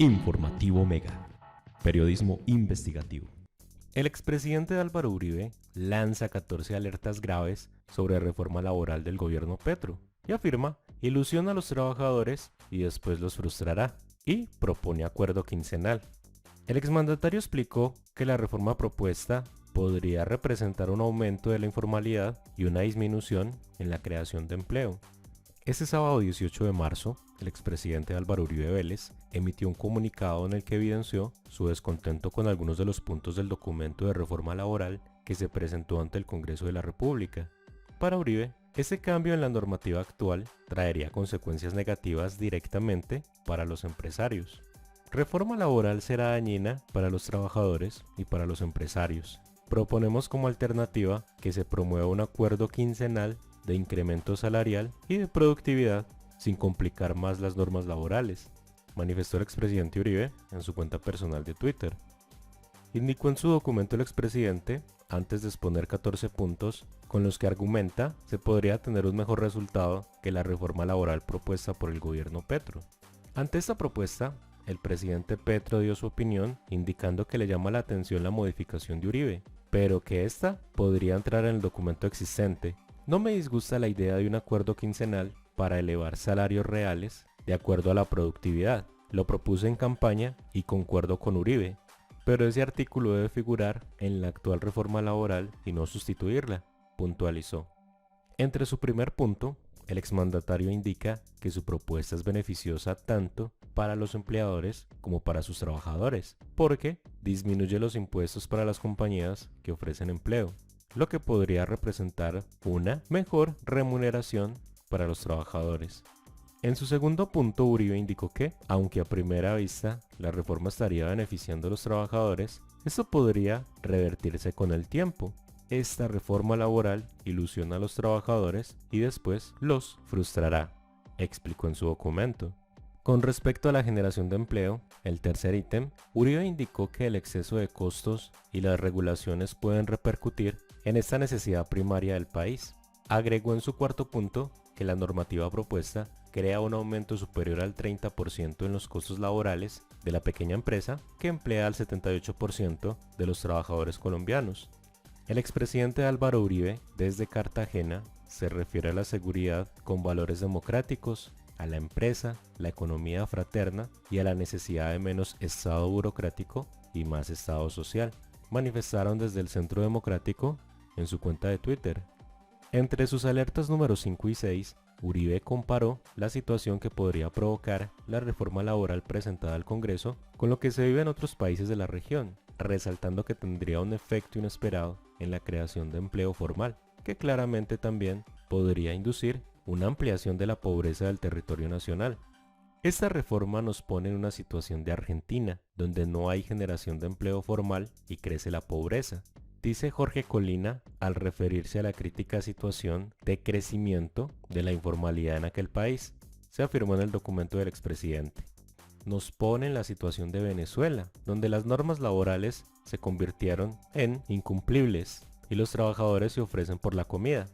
Informativo Mega. Periodismo investigativo. El expresidente Álvaro Uribe lanza 14 alertas graves sobre reforma laboral del gobierno Petro y afirma ilusiona a los trabajadores y después los frustrará y propone acuerdo quincenal. El exmandatario explicó que la reforma propuesta podría representar un aumento de la informalidad y una disminución en la creación de empleo. Este sábado 18 de marzo, el expresidente Álvaro Uribe Vélez emitió un comunicado en el que evidenció su descontento con algunos de los puntos del documento de reforma laboral que se presentó ante el Congreso de la República. Para Uribe, ese cambio en la normativa actual traería consecuencias negativas directamente para los empresarios. Reforma laboral será dañina para los trabajadores y para los empresarios. Proponemos como alternativa que se promueva un acuerdo quincenal de incremento salarial y de productividad sin complicar más las normas laborales, manifestó el expresidente Uribe en su cuenta personal de Twitter. Indicó en su documento el expresidente, antes de exponer 14 puntos, con los que argumenta se podría tener un mejor resultado que la reforma laboral propuesta por el gobierno Petro. Ante esta propuesta, el presidente Petro dio su opinión indicando que le llama la atención la modificación de Uribe, pero que esta podría entrar en el documento existente. No me disgusta la idea de un acuerdo quincenal para elevar salarios reales de acuerdo a la productividad. Lo propuse en campaña y concuerdo con Uribe, pero ese artículo debe figurar en la actual reforma laboral y no sustituirla, puntualizó. Entre su primer punto, el exmandatario indica que su propuesta es beneficiosa tanto para los empleadores como para sus trabajadores, porque disminuye los impuestos para las compañías que ofrecen empleo, lo que podría representar una mejor remuneración para los trabajadores. En su segundo punto, Uribe indicó que, aunque a primera vista la reforma estaría beneficiando a los trabajadores, esto podría revertirse con el tiempo. Esta reforma laboral ilusiona a los trabajadores y después los frustrará, explicó en su documento. Con respecto a la generación de empleo, el tercer ítem, Uribe indicó que el exceso de costos y las regulaciones pueden repercutir en esta necesidad primaria del país. Agregó en su cuarto punto que la normativa propuesta crea un aumento superior al 30% en los costos laborales de la pequeña empresa que emplea al 78% de los trabajadores colombianos. El expresidente Álvaro Uribe, desde Cartagena, se refiere a la seguridad con valores democráticos, a la empresa, la economía fraterna y a la necesidad de menos Estado burocrático y más Estado social, manifestaron desde el Centro Democrático en su cuenta de Twitter. Entre sus alertas número 5 y 6, Uribe comparó la situación que podría provocar la reforma laboral presentada al Congreso con lo que se vive en otros países de la región, resaltando que tendría un efecto inesperado en la creación de empleo formal, que claramente también podría inducir una ampliación de la pobreza del territorio nacional. Esta reforma nos pone en una situación de Argentina, donde no hay generación de empleo formal y crece la pobreza, dice Jorge Colina al referirse a la crítica situación de crecimiento de la informalidad en aquel país. Se afirmó en el documento del expresidente. Nos pone en la situación de Venezuela, donde las normas laborales se convirtieron en incumplibles y los trabajadores se ofrecen por la comida.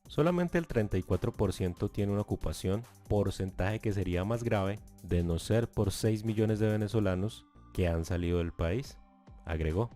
Solamente el 34% tiene una ocupación, porcentaje que sería más grave de no ser por 6 millones de venezolanos que han salido del país, agregó.